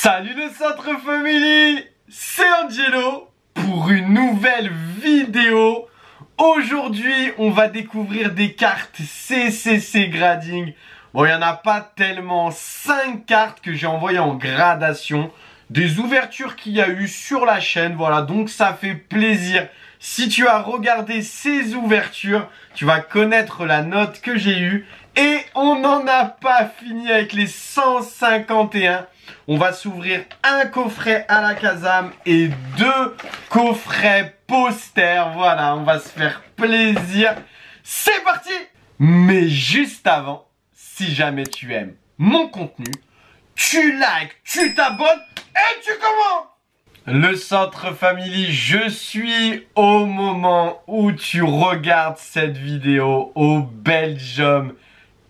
Salut le Centre Family, c'est Angelo pour une nouvelle vidéo. Aujourd'hui, on va découvrir des cartes CCC Grading. Bon, il n'y en a pas tellement, 5 cartes que j'ai envoyées en gradation. Des ouvertures qu'il y a eu sur la chaîne, voilà, donc ça fait plaisir. Si tu as regardé ces ouvertures, tu vas connaître la note que j'ai eue. Et on n'en a pas fini avec les 151. On va s'ouvrir un coffret à la Kazam et 2 coffrets posters. Voilà, on va se faire plaisir. C'est parti! Mais juste avant, si jamais tu aimes mon contenu, tu likes, tu t'abonnes et tu commentes! Le Centre Family, je suis au moment où tu regardes cette vidéo au Belgium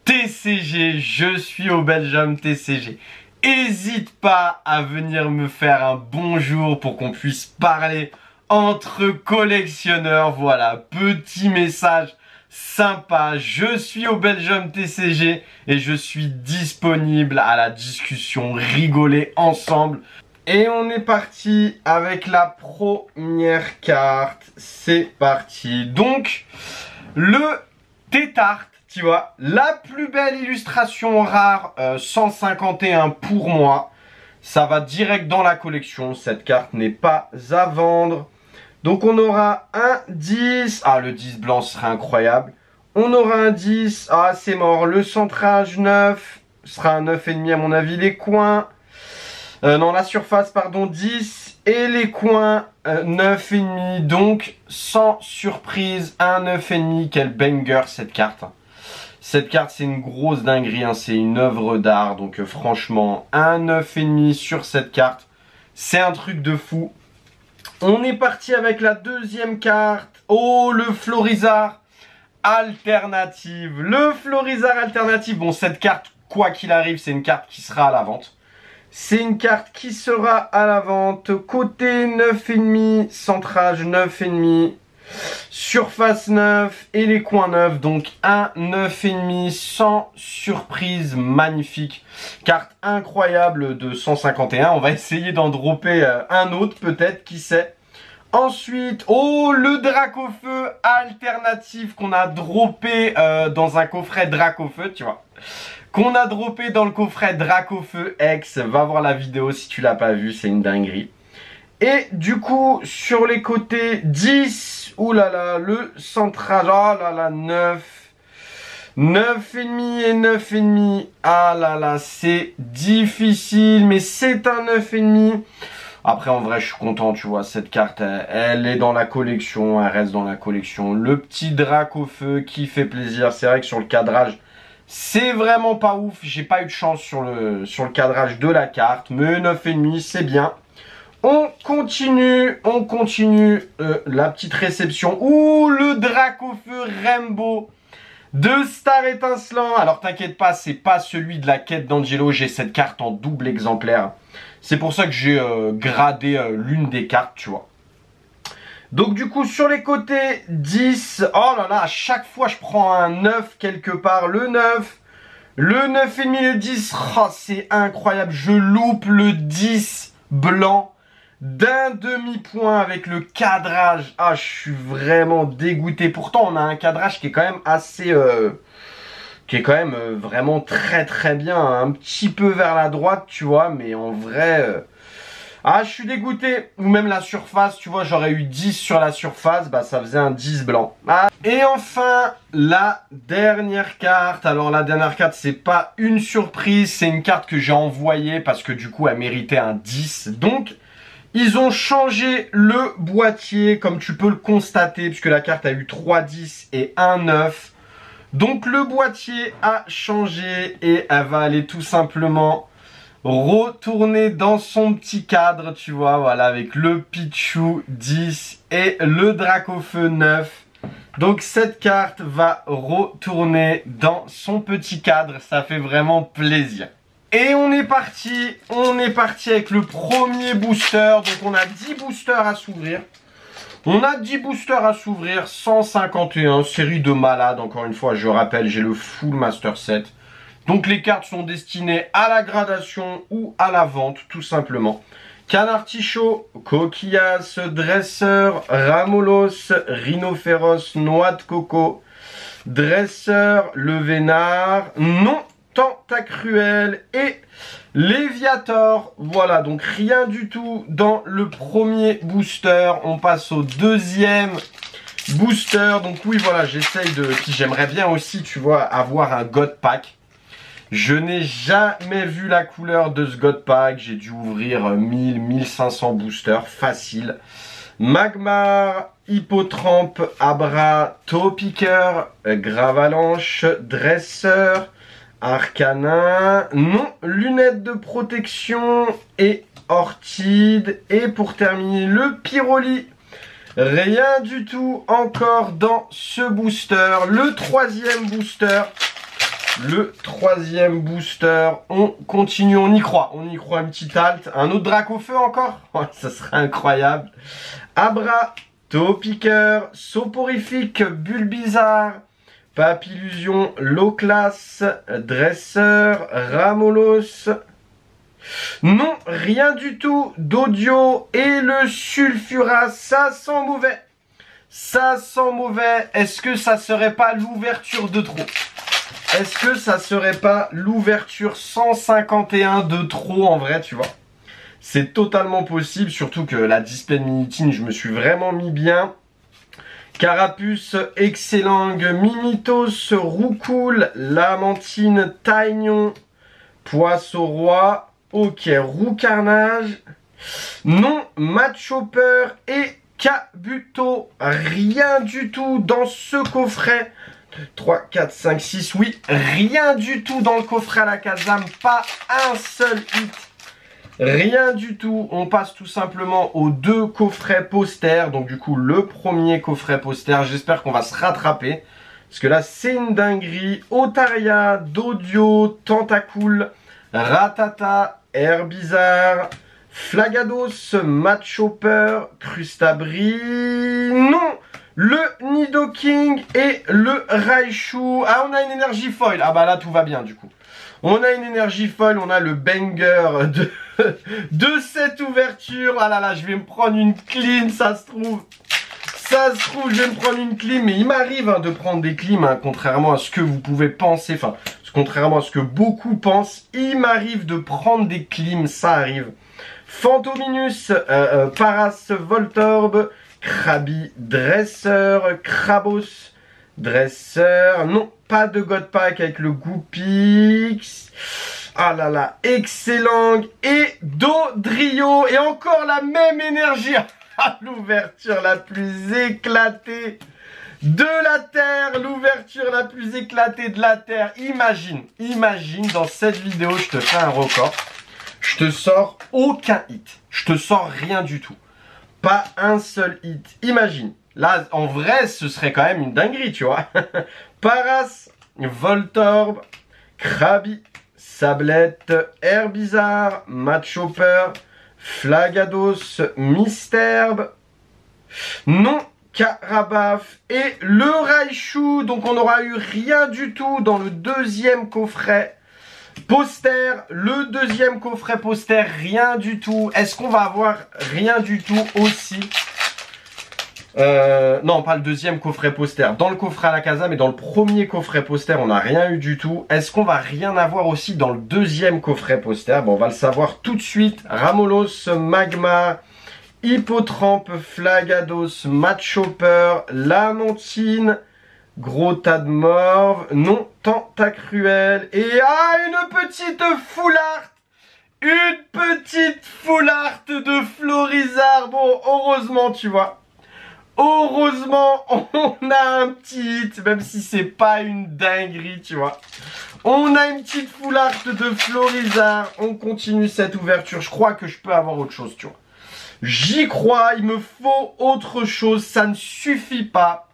TCG. Je suis au Belgium TCG. N'hésite pas à venir me faire un bonjour pour qu'on puisse parler entre collectionneurs. Voilà, petit message sympa. Je suis au Belgium TCG et je suis disponible à la discussion, rigoler ensemble. Et on est parti avec la première carte. C'est parti. Donc, le Tétart, tu vois, la plus belle illustration rare, 151 pour moi. Ça va direct dans la collection. Cette carte n'est pas à vendre. Donc, on aura un 10. Ah, le 10 blanc serait incroyable. On aura un 10. Ah, c'est mort. Le centrage 9. Ce sera un 9,5 à mon avis. Les coins... non, la surface, pardon, 10 et les coins 9,5. Donc, sans surprise, un 9,5. Quel banger cette carte. Cette carte, c'est une grosse dinguerie. Hein. C'est une œuvre d'art. Donc, franchement, un 9,5 sur cette carte. C'est un truc de fou. On est parti avec la deuxième carte. Oh, le Florizard Alternative. Le Florizard Alternative. Bon, cette carte, quoi qu'il arrive, c'est une carte qui sera à la vente. C'est une carte qui sera à la vente. Côté 9,5, centrage 9,5, surface 9 et les coins 9. Donc un 9,5 sans surprise, magnifique. Carte incroyable de 151. On va essayer d'en dropper un autre peut-être, qui sait. Ensuite, oh, le Dracofeu alternatif qu'on a droppé dans un coffret Dracofeu, tu vois. Qu'on a droppé dans le coffret Dracofeu X. Va voir la vidéo si tu l'as pas vu, c'est une dinguerie. Et du coup, sur les côtés 10, oulala, le centrage, oh là là, 9. 9,5 et 9,5. Ah là là, c'est difficile, mais c'est un 9,5. Après, en vrai, je suis content, tu vois, cette carte, elle est dans la collection, elle reste dans la collection. Le petit Dracofeu qui fait plaisir. C'est vrai que sur le cadrage, c'est vraiment pas ouf. J'ai pas eu de chance sur le cadrage de la carte, mais 9,5, c'est bien. On continue la petite réception. Ouh, le Dracofeu Rainbow de Star Étincelant. Alors t'inquiète pas, c'est pas celui de la quête d'Angelo. J'ai cette carte en double exemplaire. C'est pour ça que j'ai gradé l'une des cartes, tu vois. Donc du coup, sur les côtés 10, oh là là, à chaque fois je prends un 9 quelque part. Le 9, le 9,5, le 10, oh, c'est incroyable. Je loupe le 10 blanc d'un demi-point avec le cadrage. Ah, je suis vraiment dégoûté. Pourtant, on a un cadrage qui est quand même assez... qui est quand même vraiment très très bien. Un petit peu vers la droite, tu vois, mais en vrai... Ah, je suis dégoûté. Ou même la surface, tu vois, j'aurais eu 10 sur la surface, bah ça faisait un 10 blanc. Ah. Et enfin, la dernière carte. Alors la dernière carte, c'est pas une surprise, c'est une carte que j'ai envoyée parce que du coup, elle méritait un 10. Donc, ils ont changé le boîtier, comme tu peux le constater, puisque la carte a eu 3 10 et un 9. Donc le boîtier a changé et elle va aller tout simplement... retourner dans son petit cadre, tu vois, voilà, avec le Pichu 10 et le Dracofeu 9. Donc cette carte va retourner dans son petit cadre, ça fait vraiment plaisir. Et on est parti avec le premier booster. Donc on a 10 boosters à s'ouvrir. On a 10 boosters à s'ouvrir, 151, série de malades, encore une fois, je rappelle, j'ai le full master set. Donc les cartes sont destinées à la gradation ou à la vente, tout simplement. Canartichaud, Coquillas, Dresseur, Ramolos, Rhinophéros, Noix de Coco, Dresseur, Le Vénard, Non Tentacruel et Léviator. Voilà, donc rien du tout dans le premier booster. On passe au deuxième booster. Donc oui, voilà, j'essaye de... J'aimerais bien aussi, tu vois, avoir un God Pack. Je n'ai jamais vu la couleur de ce God Pack. J'ai dû ouvrir 1000-1500 boosters, facile. Magmar, Hippotrampe, Abra, Topiqueur, Gravalanche, Dresseur, Arcanin, non, lunettes de protection et Orchide. Et pour terminer, le Pyroli. Rien du tout encore dans ce booster. Le troisième booster. On continue, on y croit, une petite halte. Un autre Dracofeu encore, oh, ça serait incroyable. Abra, Topiqueur, Soporifique, Bulbizarre, Papillusion, Loclas, Dresseur, Ramolos. Non, rien du tout d'audio et le Sulfuras, ça sent mauvais. Ça sent mauvais. Est-ce que ça serait pas l'ouverture de trop? Est-ce que ça serait pas l'ouverture 151 de trop en vrai, tu vois? C'est totalement possible, surtout que la Display Minitine, je me suis vraiment mis bien. Carapuce, Excellang, Mimitos, Roucoule, Lamantine, Taignon, Poisson-Roi, ok, Roucarnage, non, Matchhopper et Kabuto. Rien du tout dans ce coffret. 3, 4, 5, 6, oui, rien du tout dans le coffret à la Kazam, pas un seul hit, rien du tout. On passe tout simplement aux deux coffrets posters, donc du coup le premier coffret poster, j'espère qu'on va se rattraper, parce que là c'est une dinguerie. Otaria, Dodio, Tentacool, Ratata, Herbizarre, Flagados, Matchhopper, Crustabri, non, le Nidoking et le Raichu. Ah, on a une énergie foil. Ah bah là, tout va bien du coup. On a une énergie foil, on a le banger de cette ouverture. Ah là là, je vais me prendre une clean, ça se trouve. Ça se trouve, je vais me prendre une clean. Mais il m'arrive de prendre des cleans, contrairement à ce que vous pouvez penser. Enfin, contrairement à ce que beaucoup pensent. Il m'arrive de prendre des cleans, ça arrive. Fantominus, Paras, Voltorb, Krabi, Dresseur, Krabos, Dresseur, non, pas de God Pack avec le Goupix, ah là là, Excellang et Dodrio, et encore la même énergie à l'ouverture la plus éclatée de la Terre, l'ouverture la plus éclatée de la Terre. Imagine, dans cette vidéo, je te fais un record, je te sors aucun hit, je te sors rien du tout. Pas un seul hit. Imagine. Là, en vrai, ce serait quand même une dinguerie, tu vois. Paras, Voltorb, Krabi, Sablette, Herbizarre, Matchhopper, Flagados, Misterbe, non, Carabaf et le Raichu. Donc, on n'aura eu rien du tout dans le deuxième coffret poster, le deuxième coffret poster, rien du tout. Est-ce qu'on va avoir rien du tout aussi non, pas le deuxième coffret poster. Dans le coffret à la Casa, mais dans le premier coffret poster, on n'a rien eu du tout. Est-ce qu'on va rien avoir aussi dans le deuxième coffret poster? Bon, on va le savoir tout de suite. Ramolos, Magma, Hippotrampe, Flagados, Matchhopper, Lamantine, Gros tas de morve, non, Tentacruel, et une petite full art. Une petite full art de Florizarre. Bon, heureusement, tu vois. Heureusement, on a un petit hit, même si c'est pas une dinguerie, tu vois. On a une petite full art de Florizarre. On continue cette ouverture. Je crois que je peux avoir autre chose, tu vois. J'y crois, il me faut autre chose, ça ne suffit pas.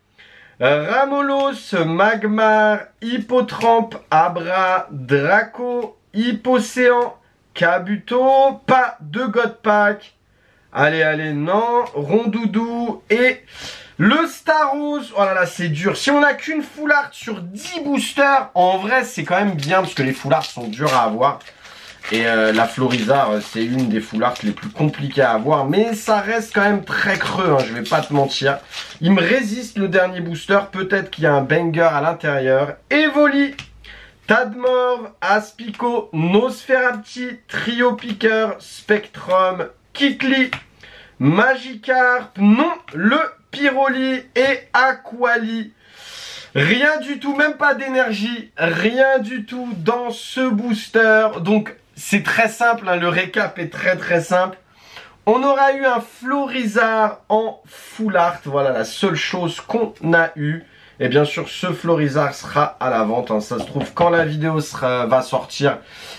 Ramolos, Magmar, Hippotrampe, Abra, Draco, Hippocéan, Kabuto, pas de God Pack. Allez, non, Rondoudou et Le Star Rose, oh là là, c'est dur. Si on n'a qu'une full art sur 10 boosters, en vrai, c'est quand même bien parce que les full art sont durs à avoir. Et la Florizard, c'est une des full art les plus compliquées à avoir. Mais ça reste quand même très creux, hein, je vais pas te mentir. Il me résiste le dernier booster. Peut-être qu'il y a un banger à l'intérieur. Evoli, Tadmorph, Aspico, Nosferapti, Trio Picker, Spectrum, Kikli, Magikarp, non, le Pyroli et Aquali. Rien du tout, même pas d'énergie, rien du tout dans ce booster. Donc c'est très simple, hein, le récap est très simple. On aura eu un Florizard en full art, voilà la seule chose qu'on a eu. Et bien sûr ce Florizard sera à la vente, hein. Ça se trouve quand la vidéo va sortir,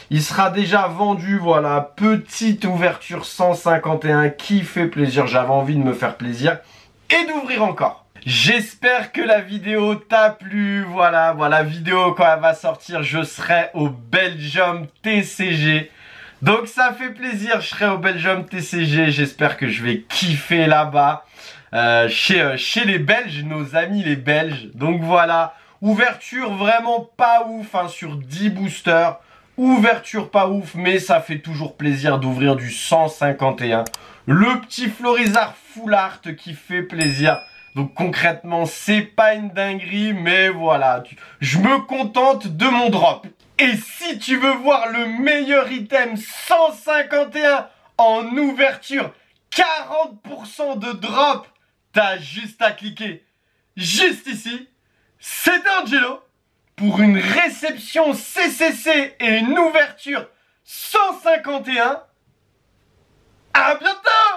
il sera déjà vendu, voilà. Petite ouverture 151 qui fait plaisir, j'avais envie de me faire plaisir et d'ouvrir encore. J'espère que la vidéo t'a plu, voilà, la vidéo quand elle va sortir, je serai au Belgium TCG. Donc ça fait plaisir, je serai au Belgium TCG, j'espère que je vais kiffer là-bas, chez les Belges, nos amis les Belges. Donc voilà, ouverture vraiment pas ouf, hein, sur 10 boosters, ouverture pas ouf, mais ça fait toujours plaisir d'ouvrir du 151. Le petit Florizard full art qui fait plaisir. Donc concrètement, c'est pas une dinguerie, mais voilà, je me contente de mon drop. Et si tu veux voir le meilleur item 151 en ouverture, 40% de drop, t'as juste à cliquer juste ici. C'était Angelo pour une réception CCC et une ouverture 151. À bientôt!